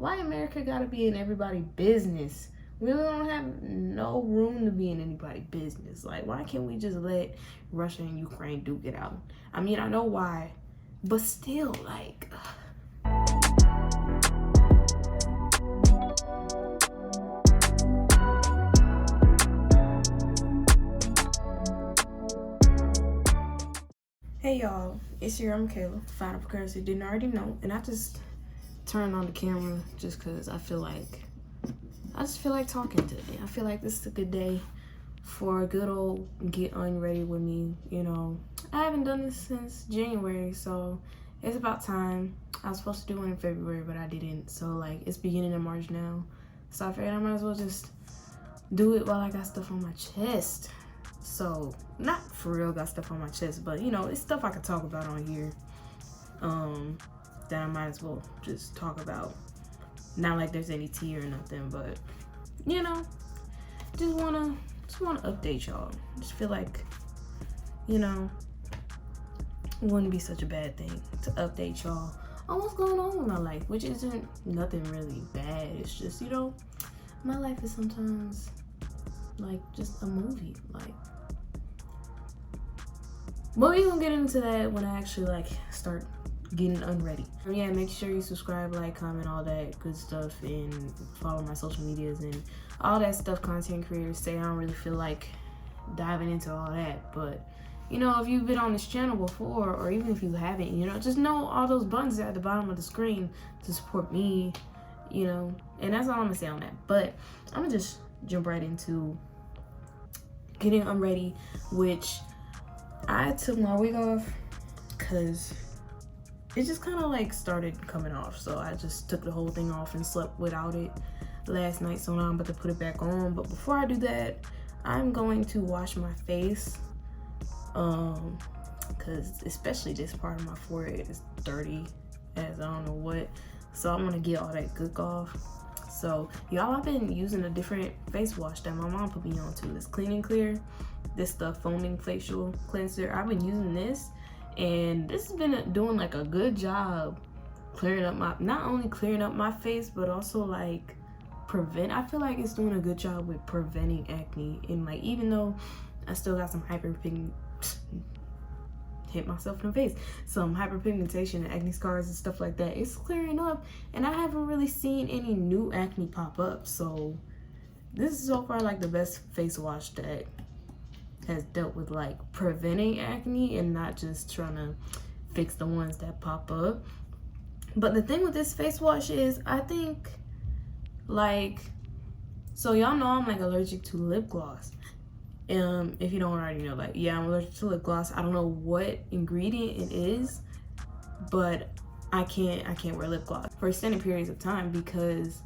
Why America gotta be in everybody's business? We don't have no room to be in anybody's business. Like, why can't we just let Russia and Ukraine duke it out? I mean, I know why, but still, like. Hey y'all, it's your Micayla, founder of Porosity, didn't already know, and I just turned on the camera just because I just feel like talking today. I feel like this is a good day for a good old get unready with me. You know, I haven't done this since January, so it's about time. I was supposed to do it in February, but I didn't. So like, it's beginning of March now, so I figured I might as well just do it while I got stuff on my chest. So not for real got stuff on my chest, but you know, it's stuff I could talk about on here that I might as well just talk about. Not like there's any tea or nothing, but you know, just wanna update y'all. Just feel like, you know, it wouldn't be such a bad thing to update y'all on what's going on with my life, which isn't nothing really bad. It's just, you know, my life is sometimes like just a movie. Like, but we gonna get into that when I actually like start getting unready. Yeah, make sure you subscribe, like, comment, all that good stuff, and follow my social medias and all that stuff content creators say. I don't really feel like diving into all that, but you know, if you've been on this channel before, or even if you haven't, you know, just know all those buttons are at the bottom of the screen to support me, you know, and that's all I'm gonna say on that. But I'm gonna just jump right into getting unready, which I took my wig off because it just kind of like started coming off. So I just took the whole thing off and slept without it last night. So now I'm about to put it back on. But before I do that, I'm going to wash my face. Because especially this part of my forehead is dirty as I don't know what. So I'm going to get all that gook off. So y'all, I've been using a different face wash that my mom put me on to. This Clean and Clear. This the foaming facial cleanser. I've been using this, and this has been doing like a good job clearing up my, not only clearing up my face, but also like I feel like it's doing a good job with preventing acne. And like, even though I still got some hit myself in the face, some hyperpigmentation and acne scars and stuff like that, it's clearing up, and I haven't really seen any new acne pop up. So this is so far like the best face wash that has dealt with like preventing acne and not just trying to fix the ones that pop up. But the thing with this face wash is, I think, like, so y'all know I'm like allergic to lip gloss. If you don't already know, like, yeah, I'm allergic to lip gloss. I don't know what ingredient it is, but I can't wear lip gloss for extended periods of time because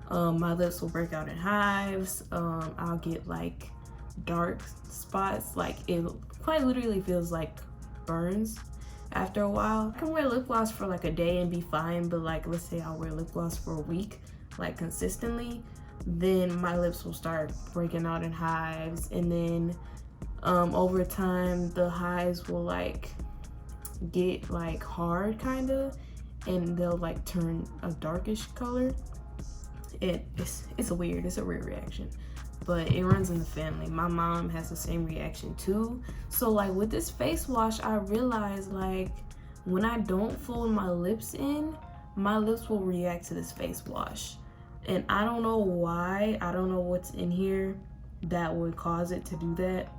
my lips will break out in hives. I'll get like dark spots, like it quite literally feels like burns after a while. I can wear lip gloss for like a day and be fine, but like, let's say I'll wear lip gloss for a week, like consistently, then my lips will start breaking out in hives, and then over time the hives will like get like hard kind of, and they'll like turn a darkish color. It's a weird reaction, but it runs in the family. My mom has the same reaction too. So like with this face wash, I realized like when I don't fold my lips in, my lips will react to this face wash. And I don't know why. I don't know what's in here that would cause it to do that.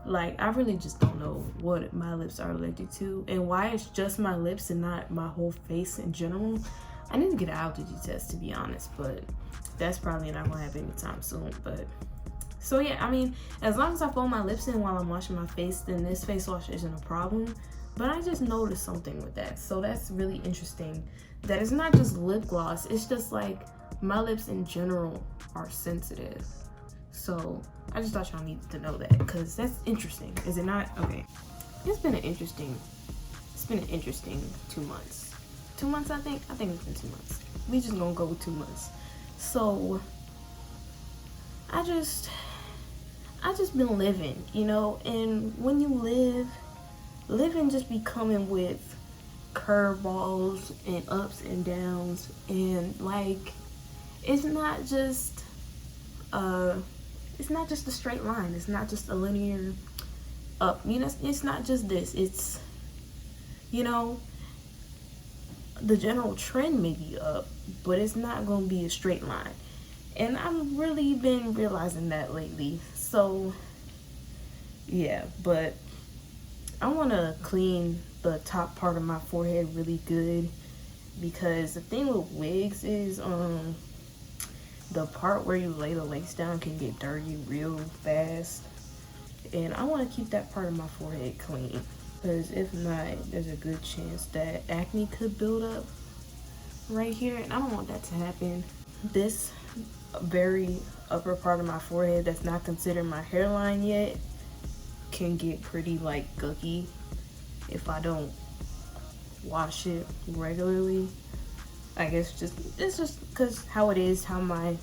Like, I really just don't know what my lips are allergic to and why it's just my lips and not my whole face in general. I need to get an allergy test, to be honest, but that's probably not gonna happen anytime soon. But so yeah, I mean, as long as I fold my lips in while I'm washing my face, then this face wash isn't a problem. But I just noticed something with that, so that's really interesting. That it's not just lip gloss, it's just like my lips in general are sensitive. So I just thought y'all needed to know that, because that's interesting, is it not? Okay, it's been an interesting 2 months. 2 months, I think it's been 2 months. We just gonna go with 2 months. So I just been living, you know, and when you live, living just be coming with curveballs and ups and downs, and like it's not just a straight line. It's not just a linear up. You know, it's not just this. It's, you know, the general trend may be up, but it's not going to be a straight line. And I've really been realizing that lately. So, yeah, but I want to clean the top part of my forehead really good, because the thing with wigs is the part where you lay the lace down can get dirty real fast, and I want to keep that part of my forehead clean, because if not, there's a good chance that acne could build up right here, and I don't want that to happen. This very upper part of my forehead that's not considered my hairline yet can get pretty like gooky if I don't wash it regularly. I guess it's just because how it is, how my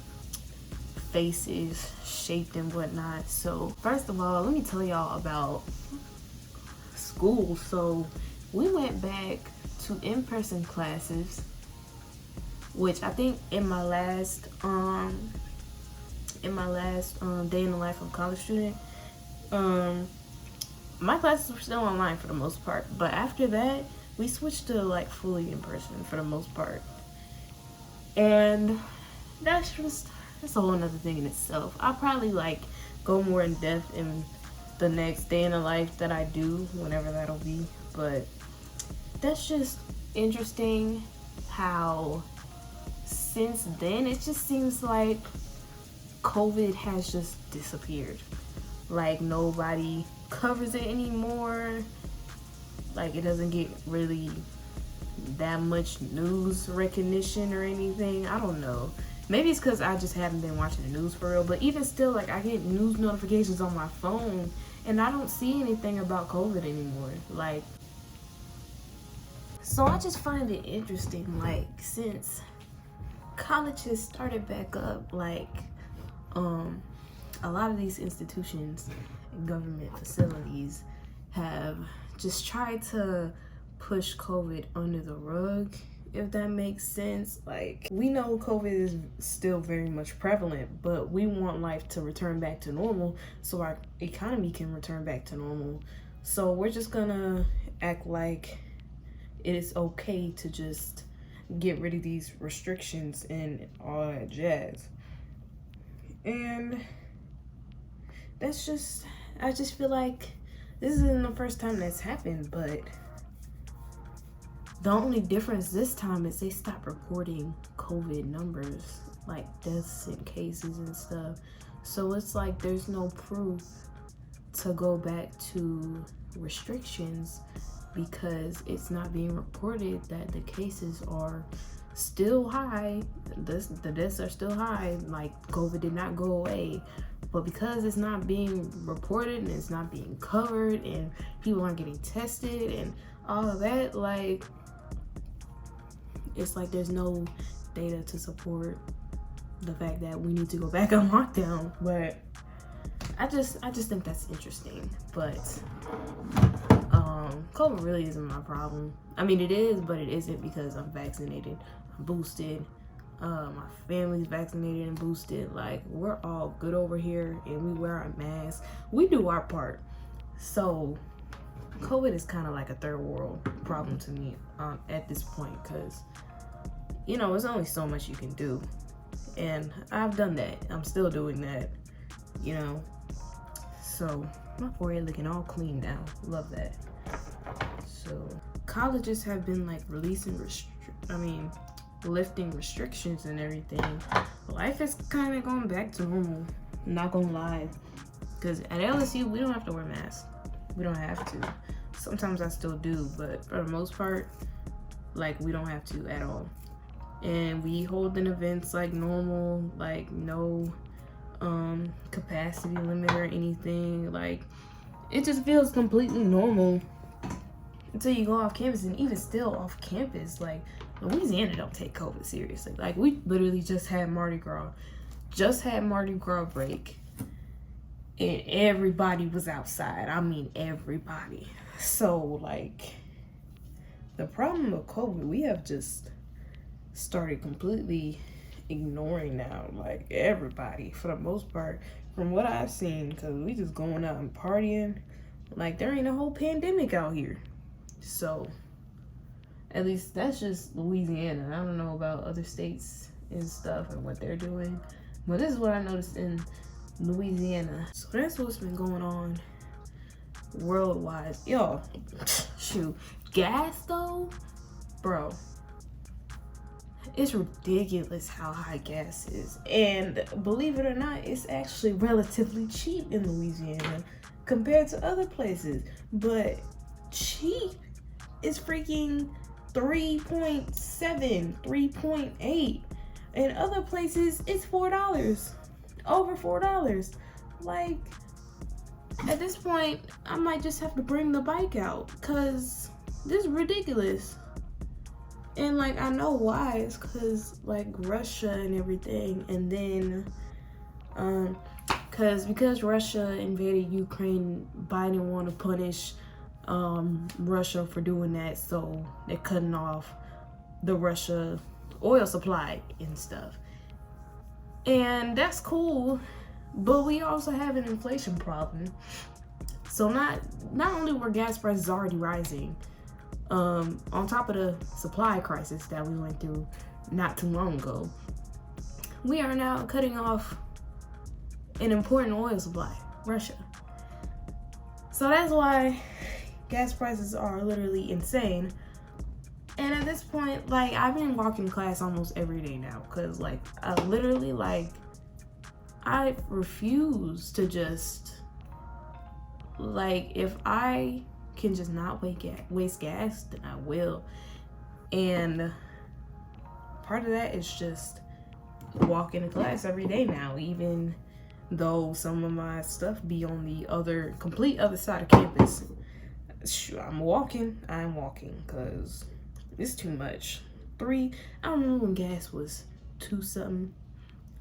face is shaped and whatnot. So first of all, let me tell y'all about school. So we went back to in-person classes, which I think in my last day in the life of a college student, my classes were still online for the most part, but after that we switched to like fully in person for the most part. And that's a whole nother thing in itself. I'll probably like go more in depth in the next day in the life that I do, whenever that'll be. But that's just interesting how since then it just seems like COVID has just disappeared. Like nobody covers it anymore. Like it doesn't get really that much news recognition or anything. I don't know. Maybe it's because I just haven't been watching the news for real. But even still, like I get news notifications on my phone and I don't see anything about COVID anymore. Like, so I just find it interesting, like since colleges started back up, like a lot of these institutions and government facilities have just tried to push COVID under the rug, if that makes sense. Like, we know COVID is still very much prevalent, but we want life to return back to normal so our economy can return back to normal. So we're just gonna act like it is okay to just get rid of these restrictions and all that jazz. And that's just, I just feel like this isn't the first time that's happened, but the only difference this time is they stopped reporting COVID numbers, like deaths and cases and stuff. So it's like there's no proof to go back to restrictions because it's not being reported that the cases are still high. The deaths are still high. Like COVID did not go away. But because it's not being reported and it's not being covered and people aren't getting tested and all of that, like, it's like there's no data to support the fact that we need to go back on lockdown. But I just think that's interesting. But COVID really isn't my problem. I mean, it is, but it isn't because I'm vaccinated, I'm boosted. My family's vaccinated and boosted. Like, we're all good over here and we wear our masks. We do our part. So COVID is kind of like a third world problem to me at this point, because you know, there's only so much you can do, and I've done that. I'm still doing that, you know. So my forehead looking all clean now. Love that. So colleges have been like releasing lifting restrictions and everything. Life is kind of going back to normal, I'm not gonna lie, because at LSU we don't have to wear masks. We don't have to. Sometimes I still do, but for the most part, like, we don't have to at all. And we hold in events like normal, like no capacity limit or anything. Like, it just feels completely normal until you go off campus. And even still off campus, like, Louisiana don't take COVID seriously. Like, we literally just had Mardi Gras break, and everybody was outside. I mean, everybody. So, like, The problem with COVID, we have just started completely ignoring now, like everybody for the most part, from what I've seen, because we just going out and partying like there ain't a whole pandemic out here. So at least that's just Louisiana. I don't know about other states and stuff and what they're doing, but this is what I noticed in Louisiana. So that's what's been going on worldwide. Yo, shoot, gas though, bro, it's ridiculous how high gas is. And believe it or not, it's actually relatively cheap in Louisiana compared to other places. But cheap is freaking 3.7, 3.8. In other places, it's $4, over $4. Like, at this point, I might just have to bring the bike out, because this is ridiculous. And like, I know why. It's because like Russia and everything. And then because Russia invaded Ukraine, Biden want to punish Russia for doing that, so they're cutting off the Russia oil supply and stuff. And that's cool, but we also have an inflation problem. So not only were gas prices already rising, on top of the supply crisis that we went through not too long ago, we are now cutting off an important oil supply, Russia. So that's why gas prices are literally insane. And at this point, like, I've been walking to class almost every day now, because like I literally, like, I refuse to just, like, if I can just not waste gas, then I will. And part of that is just walking to class every day now, even though some of my stuff be on the complete other side of campus. I'm walking, because it's too much. I don't remember when gas was 2 something,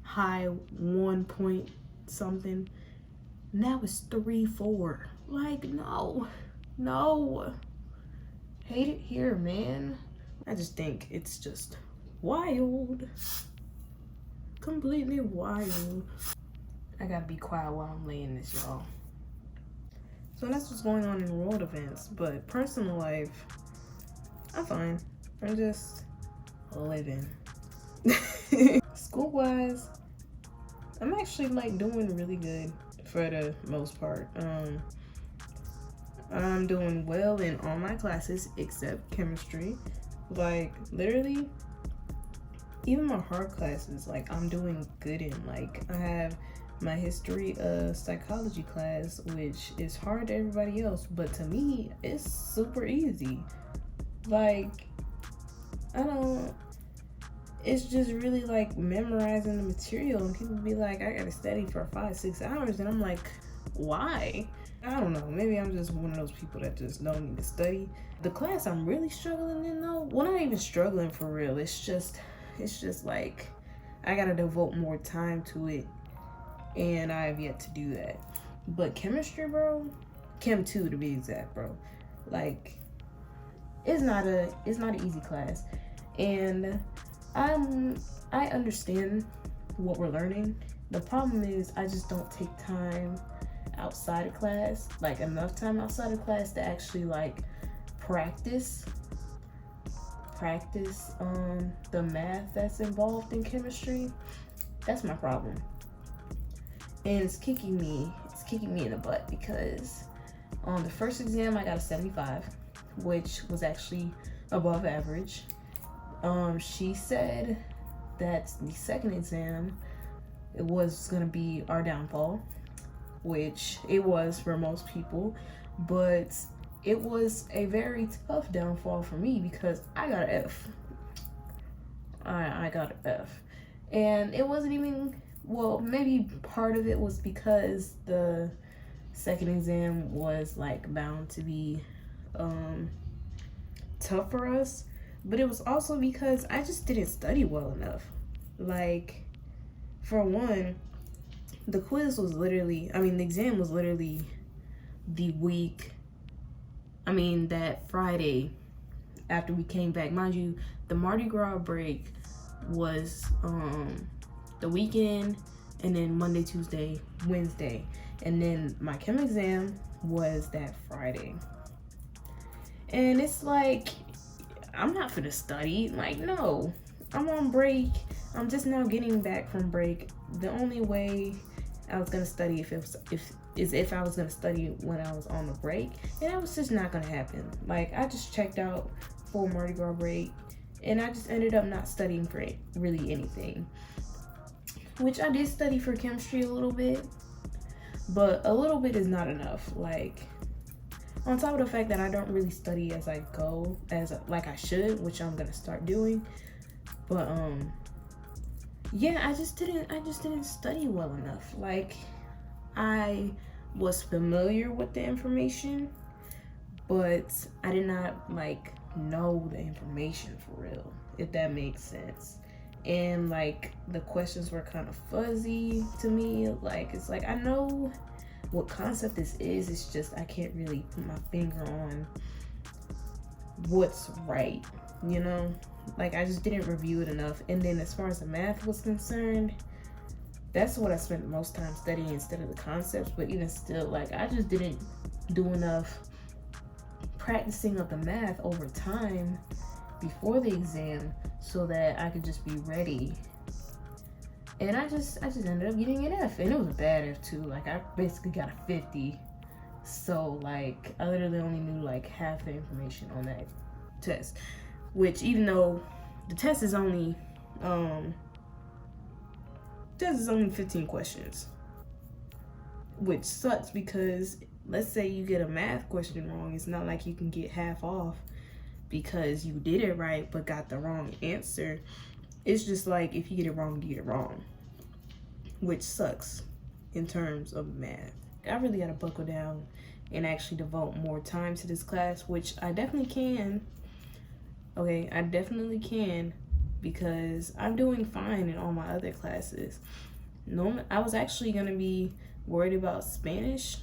high 1 point something. Now it's 3, 4. Like, no. Hate it here, man. I just think it's just wild. Completely wild. I gotta be quiet while I'm laying this, y'all. So that's what's going on in world events. But personal life, I'm fine. I'm just living. School-wise, I'm actually like doing really good for the most part. I'm doing well in all my classes except chemistry. Like, literally, even my hard classes, like, I'm doing good in. Like, I have my history of psychology class, which is hard to everybody else, but to me, it's super easy. Like, it's just really like memorizing the material, and people be like, I gotta study for 5-6 hours, and I'm like, why? I don't know, maybe I'm just one of those people that just don't need to study. The class I'm really struggling in though, well, not even struggling for real, it's just like I gotta devote more time to it, and I have yet to do that. But chemistry, bro, Chem 2 to be exact, bro, like, it's not an easy class. And I understand what we're learning. The problem is I just don't take time outside of class, like enough time outside of class to actually like practice the math that's involved in chemistry. That's my problem. And it's kicking me in the butt, because on the first exam I got a 75, which was actually above average. She said that the second exam, it was gonna be our downfall, which it was for most people, but it was a very tough downfall for me because I got an F. I got an F. And it wasn't even, well, maybe part of it was because the second exam was like bound to be tough for us, but it was also because I just didn't study well enough. Like, for one, the exam was literally the week, that Friday after we came back. Mind you, the Mardi Gras break was the weekend, and then Monday, Tuesday, Wednesday, and then my chem exam was that Friday. And it's like, I'm not finna study. Like, no, I'm on break. I'm just now getting back from break. The only way I was gonna study if I was gonna study when I was on the break, and that was just not gonna happen. Like, I just checked out for Mardi Gras break, and I just ended up not studying for really anything. Which I did study for chemistry a little bit, but a little bit is not enough. Like, on top of the fact that I don't really study as I go, like I should, which I'm gonna start doing. But yeah, I just didn't study well enough. Like, I was familiar with the information, but I did not like know the information for real, if that makes sense. And like, the questions were kind of fuzzy to me. Like, it's like, I know what concept this is, it's just I can't really put my finger on what's right, you know? Like, I just didn't review it enough. And then as far as the math was concerned, that's what I spent the most time studying instead of the concepts. But even still, like, I just didn't do enough practicing of the math over time before the exam so that I could just be ready. And I just ended up getting an F, and it was a bad F too. Like, I basically got a 50. So like, I literally only knew like half the information on that test, which, even though the test is only 15 questions, which sucks because let's say you get a math question wrong, it's not like you can get half off because you did it right but got the wrong answer. It's just like, if you get it wrong, you get it wrong, which sucks in terms of math. I really gotta buckle down and actually devote more time to this class, which I definitely can. Okay, I definitely can, because I'm doing fine in all my other classes. No, I was actually gonna be worried about Spanish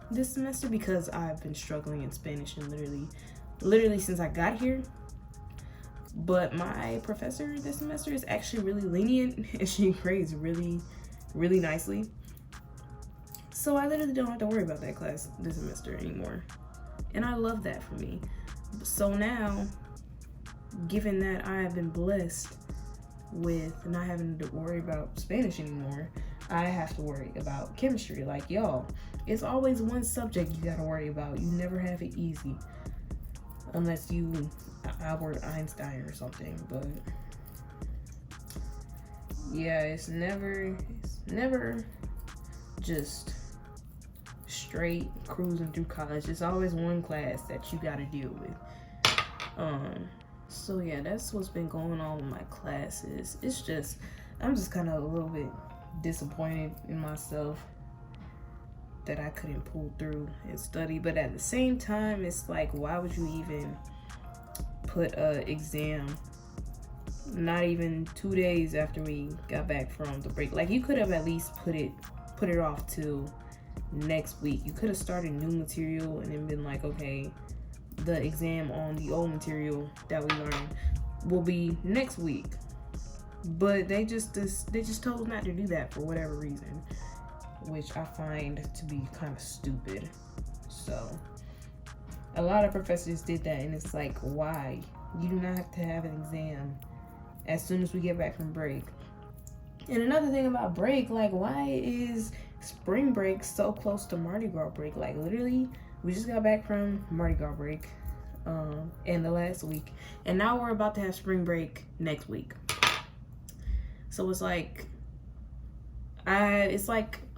this semester because I've been struggling in Spanish and literally since I got here. But my professor this semester is actually really lenient, and she grades really nicely. So I literally don't have to worry about that class this semester anymore. And I love that for me. So now, given that I have been blessed with not having to worry about Spanish anymore, I have to worry about chemistry. Like, y'all, it's always one subject you gotta worry about. You never have it easy. Unless you Albert Einstein or something, but yeah, it's never just straight cruising through college. It's always one class that you got to deal with. So yeah, that's what's been going on with my classes. It's just, I'm just kind of a little bit disappointed in myself that I couldn't pull through and study, but at the same time, it's like, why would you even put a exam not even 2 days after we got back from the break? Like, you could have at least put it off till next week. You could have started new material and then been like, okay, the exam on the old material that we learned will be next week. But they just told not to do that for whatever reason, which I find to be kind of stupid. So a lot of professors did that, and it's like, why? You do not have to have an exam as soon as we get back from break. And another thing about break, like, why is spring break so close to Mardi Gras break? Like, literally, we just got back from Mardi Gras break in the last week, and now we're about to have spring break next week. So it's like, I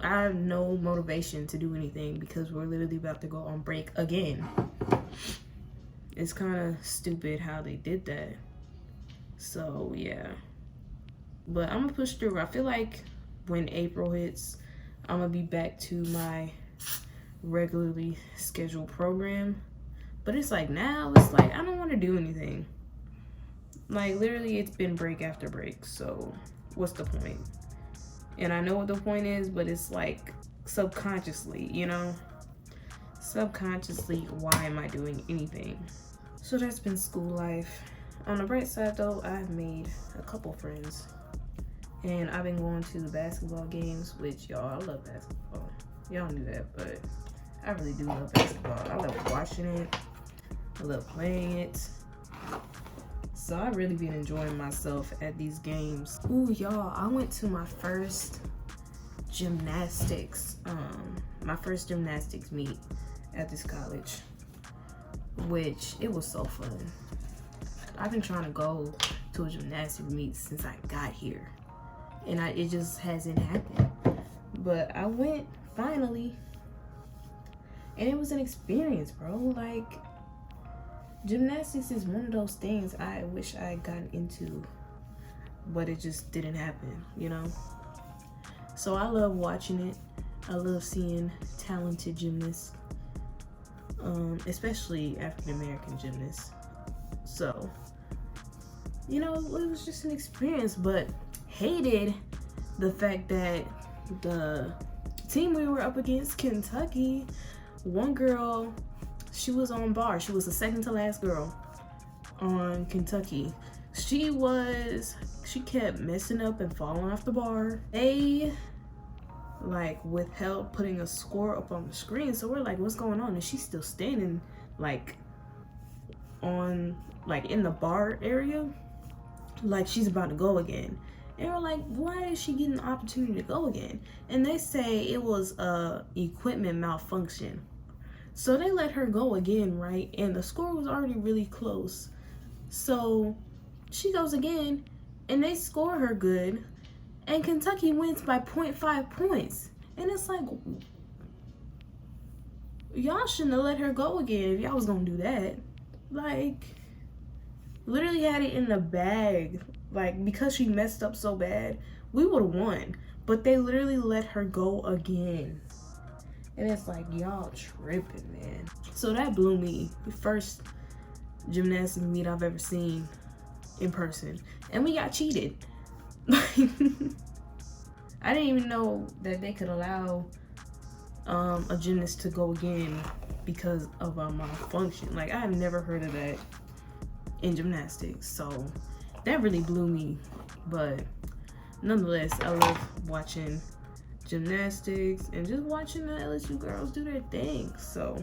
have no motivation to do anything because we're literally about to go on break again. It's kind of stupid how they did that. So yeah, but I'm gonna push through. I feel like when April hits, I'm gonna be back to my regularly scheduled program. But it's like, now it's like, I don't want to do anything. Like, literally, it's been break after break, so what's the point? And I know what the point is, but it's like, subconsciously, you know? Subconsciously, why am I doing anything? So that's been school life. On the bright side though, I've made a couple friends. And I've been going to the basketball games, which y'all, I love basketball. Y'all knew that, but I really do love basketball. I love watching it. I love playing it. So I've really been enjoying myself at these games. Ooh, y'all, I went to my first gymnastics meet at this college, which it was so fun. I've been trying to go to a gymnastics meet since I got here, and it just hasn't happened. But I went finally, and it was an experience, bro. Like, gymnastics is one of those things I wish I had gotten into, but it just didn't happen, you know? So I love watching it. I love seeing talented gymnasts, especially African-American gymnasts. So, you know, it was just an experience, but hated the fact that the team we were up against, Kentucky, one girl, she was on bar. She was the second to last girl on Kentucky. She kept messing up and falling off the bar. They like withheld putting a score up on the screen, so we're like, what's going on? And she's still standing like on in the bar area, like she's about to go again. And we're like, why is she getting the opportunity to go again? And they say it was a equipment malfunction. So they let her go again, right? And the score was already really close. So she goes again, and they score her good, and Kentucky wins by 0.5 points. And it's like, y'all shouldn't have let her go again if y'all was gonna do that. Like, literally had it in the bag. Like, because she messed up so bad, we would have won. But they literally let her go again. And it's like, y'all tripping, man. So that blew me. The first gymnastics meet I've ever seen in person. And we got cheated. I didn't even know that they could allow a gymnast to go again because of a malfunction. Like, I have never heard of that in gymnastics. So that really blew me. But nonetheless, I love watching gymnastics and just watching the LSU girls do their thing. So,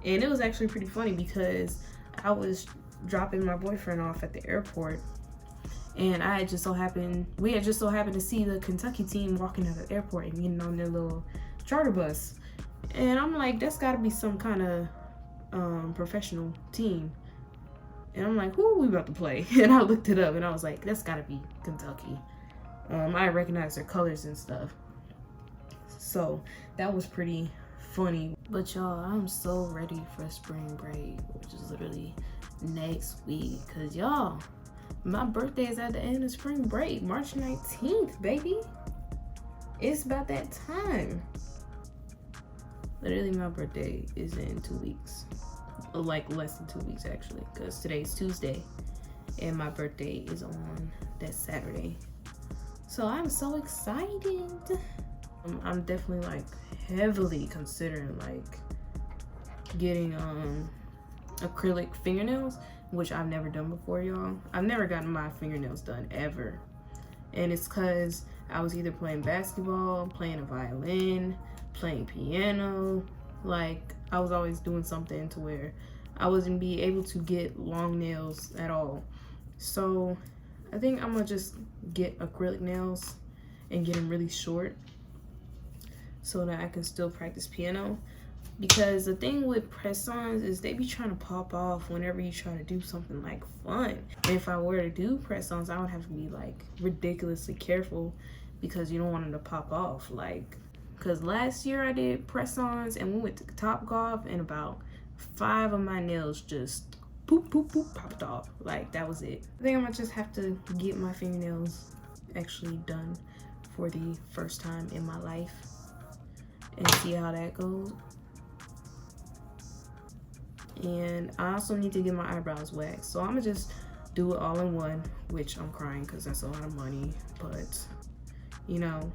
and it was actually pretty funny because I was dropping my boyfriend off at the airport, and we had just so happened to see the Kentucky team walking out of the airport and getting on their little charter bus. And I'm like, that's gotta be some kind of professional team. And I'm like, who are we about to play? And I looked it up and I was like, that's gotta be Kentucky. I recognized their colors and stuff. So that was pretty funny. But y'all, I'm so ready for spring break, which is literally next week. Cause y'all, my birthday is at the end of spring break, March 19th, baby. It's about that time. Literally, my birthday is in 2 weeks. Like less than 2 weeks actually, because today's Tuesday and my birthday is on that Saturday. So I'm so excited. I'm definitely like heavily considering like getting acrylic fingernails, which I've never done before, y'all. I've never gotten my fingernails done ever. And it's because I was either playing basketball, playing a violin, playing piano. Like, I was always doing something to where I wasn't be able to get long nails at all. So I think I'm gonna just get acrylic nails and get them really short so that I can still practice piano. Because the thing with press-ons is they be trying to pop off whenever you try to do something like fun. And if I were to do press-ons, I would have to be like ridiculously careful because you don't want them to pop off. Like, because last year I did press-ons and we went to Topgolf and about 5 of my nails just poop, poop, poop, popped off. Like, that was it. I think I'm gonna just have to get my fingernails actually done for the first time in my life and see how that goes. And I also need to get my eyebrows waxed. So I'm gonna just do it all in one, which I'm crying because that's a lot of money. But, you know,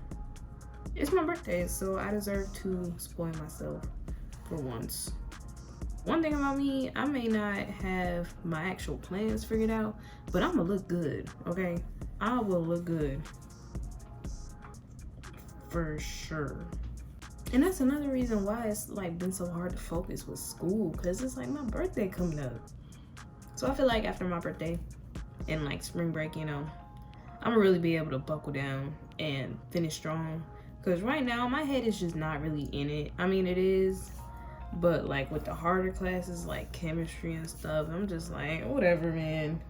it's my birthday, so I deserve to spoil myself for once. one thing about me, I may not have my actual plans figured out, but I'm gonna look good, okay? I will look good for sure. And that's another reason why it's like been so hard to focus with school, because it's like my birthday coming up. So I feel like after my birthday and like spring break, you know, I'm gonna really be able to buckle down and finish strong. Because right now my head is just not really in it. I mean, it is, but like with the harder classes like chemistry and stuff, I'm just like, whatever, man.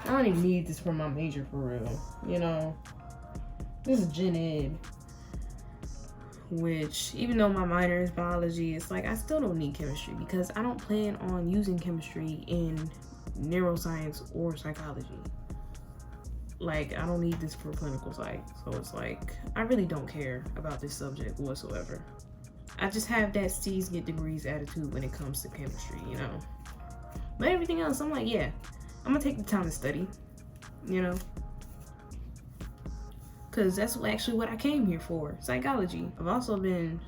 I don't even need this for my major for real, you know. This is gen ed, which even though my minor is biology, it's like I still don't need chemistry because I don't plan on using chemistry in neuroscience or psychology. Like, I don't need this for clinical psych. So it's like, I really don't care about this subject whatsoever. I just have that C's get degrees attitude when it comes to chemistry, you know. But everything else, I'm like, yeah, I'm gonna take the time to study, you know. Because that's actually what I came here for, psychology. I've also been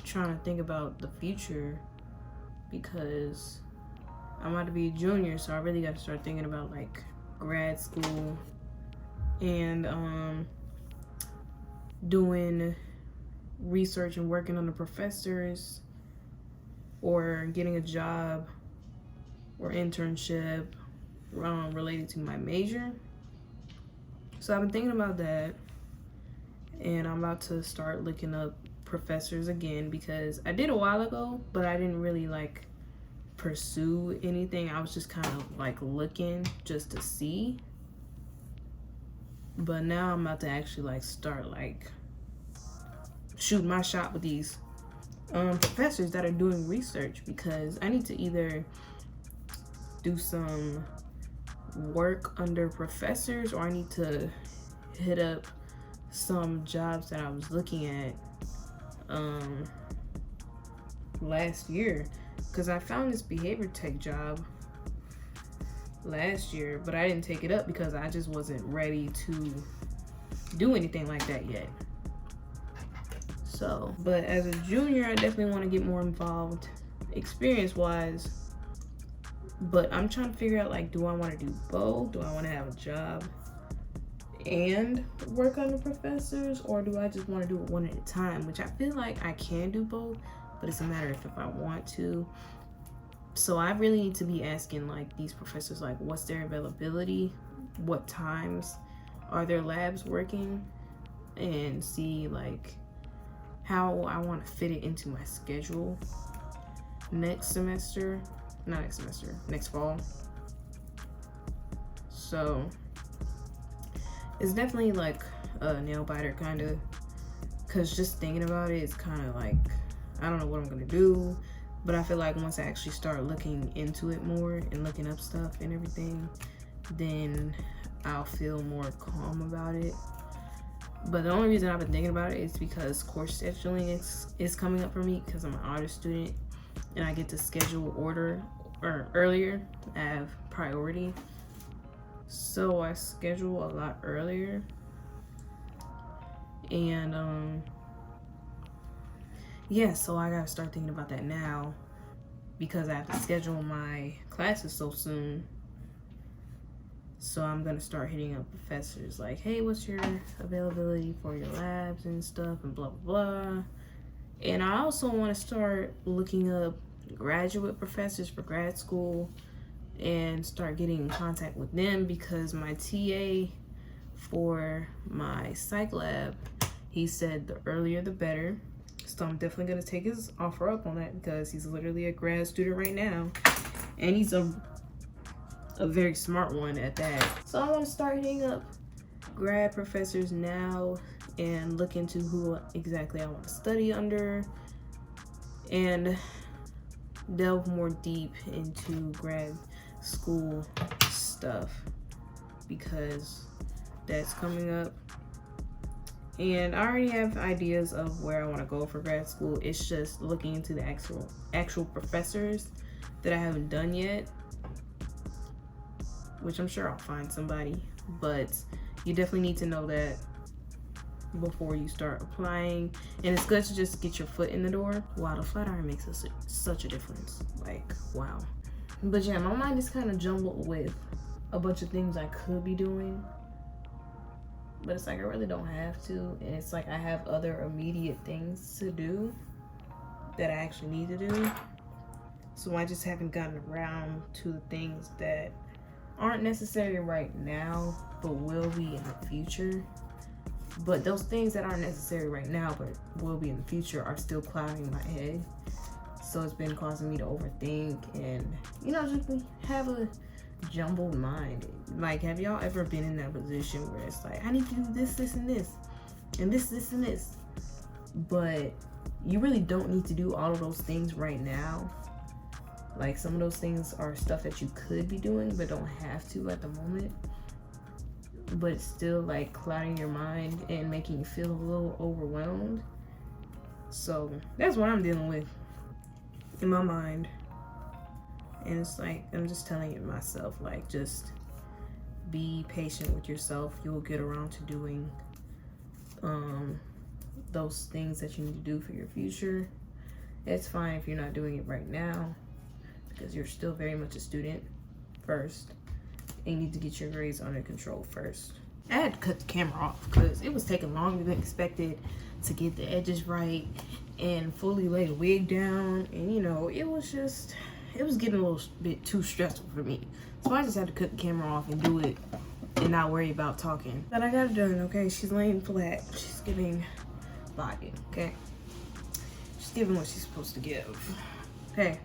trying to think about the future because I'm about to be a junior, so I really got to start thinking about like grad school and doing research and working on the professors or getting a job or internship related to my major. So I've been thinking about that, and I'm about to start looking up professors again because I did a while ago, but I didn't really like pursue anything. I was just kind of like looking just to see. But now I'm about to actually like start like shoot my shot with these professors that are doing research, because I need to either do some work under professors or I need to hit up some jobs that I was looking at last year, because I found this behavior tech job last year, but I didn't take it up because I just wasn't ready to do anything like that yet. So, but as a junior, I definitely want to get more involved experience wise, but I'm trying to figure out like, do I want to do both? Do I want to have a job and work under professors, or do I just want to do it one at a time? Which I feel like I can do both, but it's a matter of if I want to. So I really need to be asking like these professors, like, what's their availability, what times are their labs working, and see like how I want to fit it into my schedule next fall. So it's definitely like a nail biter kind of, because just thinking about it, it's kind of like, I don't know what I'm gonna do. But I feel like once I actually start looking into it more and looking up stuff and everything, then I'll feel more calm about it. But the only reason I've been thinking about it is because course scheduling is coming up for me, because I'm an honor student and I get to schedule earlier. I have priority. So I schedule a lot earlier. And yeah, so I gotta start thinking about that now because I have to schedule my classes so soon. So I'm gonna start hitting up professors like, hey, what's your availability for your labs and stuff and blah, blah, blah. And I also wanna start looking up graduate professors for grad school and start getting in contact with them, because my TA for my psych lab, he said the earlier the better. So I'm definitely gonna take his offer up on that, because he's literally a grad student right now, and he's a very smart one at that. So I'm gonna start hitting up grad professors now and look into who exactly I want to study under and delve more deep into grad school stuff, because that's coming up. And I already have ideas of where I want to go for grad school. It's just looking into the actual professors that I haven't done yet, which I'm sure I'll find somebody, but you definitely need to know that before you start applying. And it's good to just get your foot in the door. Wow, the flat iron makes such a difference. Like, wow. But yeah, my mind is kind of jumbled with a bunch of things I could be doing, but it's like I really don't have to. And it's like I have other immediate things to do that I actually need to do. So I just haven't gotten around to the things that aren't necessary right now, but will be in the future. But those things that aren't necessary right now, but will be in the future, are still clouding my head. So it's been causing me to overthink and, you know, just have a jumbled mind. Like, have y'all ever been in that position where it's like, I need to do this, this, and this, and this, and this, but you really don't need to do all of those things right now? Like, some of those things are stuff that you could be doing but don't have to at the moment, but it's still like clouding your mind and making you feel a little overwhelmed. So that's what I'm dealing with in my mind. And it's like, I'm just telling it myself, like, just be patient with yourself. You'll get around to doing those things that you need to do for your future. It's fine if you're not doing it right now, because you're still very much a student first, and you need to get your grades under control first. I had to cut the camera off because it was taking longer than expected to get the edges right and fully lay the wig down. And, you know, it was getting a little bit too stressful for me. So I just had to cut the camera off and do it and not worry about talking. But I got it done, okay? She's laying flat. She's giving body, okay? She's giving what she's supposed to give. Okay.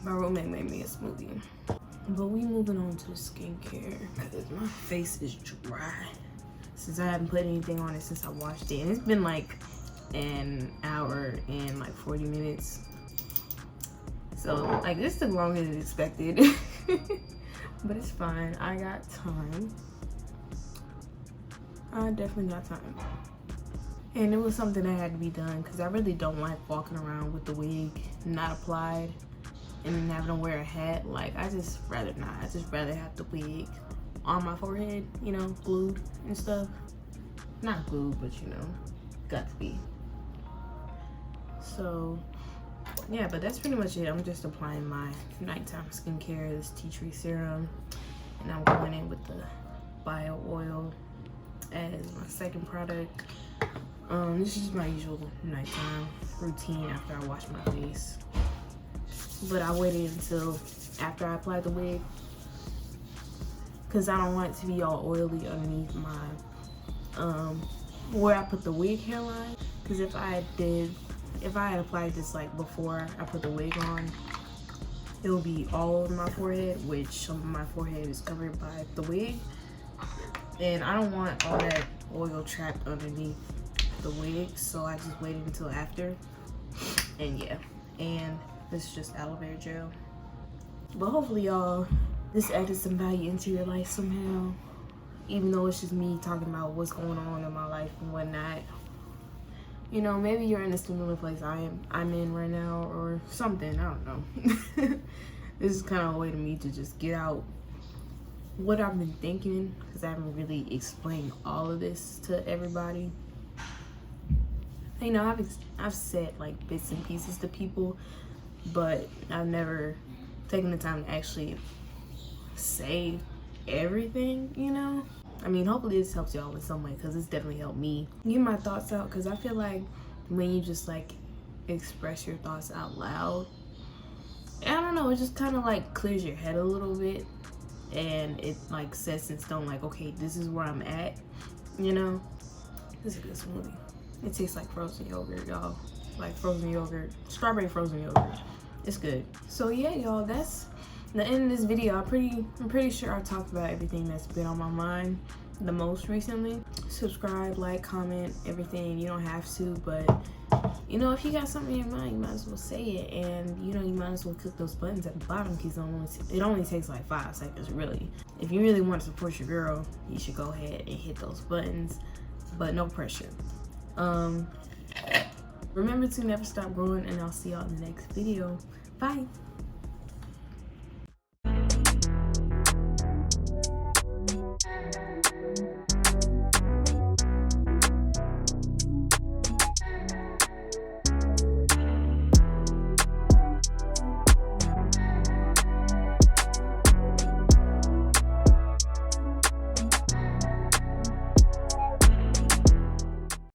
My roommate made me a smoothie. But we moving on to the skincare because my face is dry since I haven't put anything on it since I washed it. And it's been like an hour and like 40 minutes. So like this took longer than expected. But it's fine. I got time. I definitely got time. And it was something that had to be done because I really don't like walking around with the wig not applied and then having to wear a hat. Like, I just rather not. I just rather have the wig on my forehead, you know, glued and stuff. Not glued, but you know, got to be. So yeah, but that's pretty much it. I'm just applying my nighttime skincare, this tea tree serum, and I'm going in with the bio oil as my second product. This is my usual nighttime routine after I wash my face. But I waited until after I applied the wig because I don't want it to be all oily underneath my where I put the wig hairline. Because if I had applied this like before I put the wig on, it will be all over my forehead, which some of my forehead is covered by the wig, and I don't want all that oil trapped underneath the wig. So I just waited until after. And yeah, and this is just aloe vera gel. But hopefully y'all, this added some value into your life somehow, even though it's just me talking about what's going on in my life and whatnot. You know, maybe you're in a similar place I'm in right now or something. I don't know. This is kind of a way to me to just get out what I've been thinking, because I haven't really explained all of this to everybody. You know, I've said like bits and pieces to people, but I've never taken the time to actually say everything, you know? I mean, hopefully this helps y'all in some way, because it's definitely helped me get my thoughts out. Because I feel like when you just like express your thoughts out loud, I don't know, it just kind of like clears your head a little bit, and it like sets in stone, like, okay, this is where I'm at, you know? This is a good smoothie. It tastes like frozen yogurt, y'all. Like frozen yogurt, strawberry frozen yogurt. It's good. So yeah, y'all, that's the end of this video. I'm pretty sure I talked about everything that's been on my mind the most recently. Subscribe, like, comment, everything. You don't have to, but you know, if you got something in your mind, you might as well say it. And you know, you might as well click those buttons at the bottom, because it only takes like 5 seconds, really. If you really want to support your girl, you should go ahead and hit those buttons, but no pressure. Remember to never stop growing, and I'll see y'all in the next video. Bye.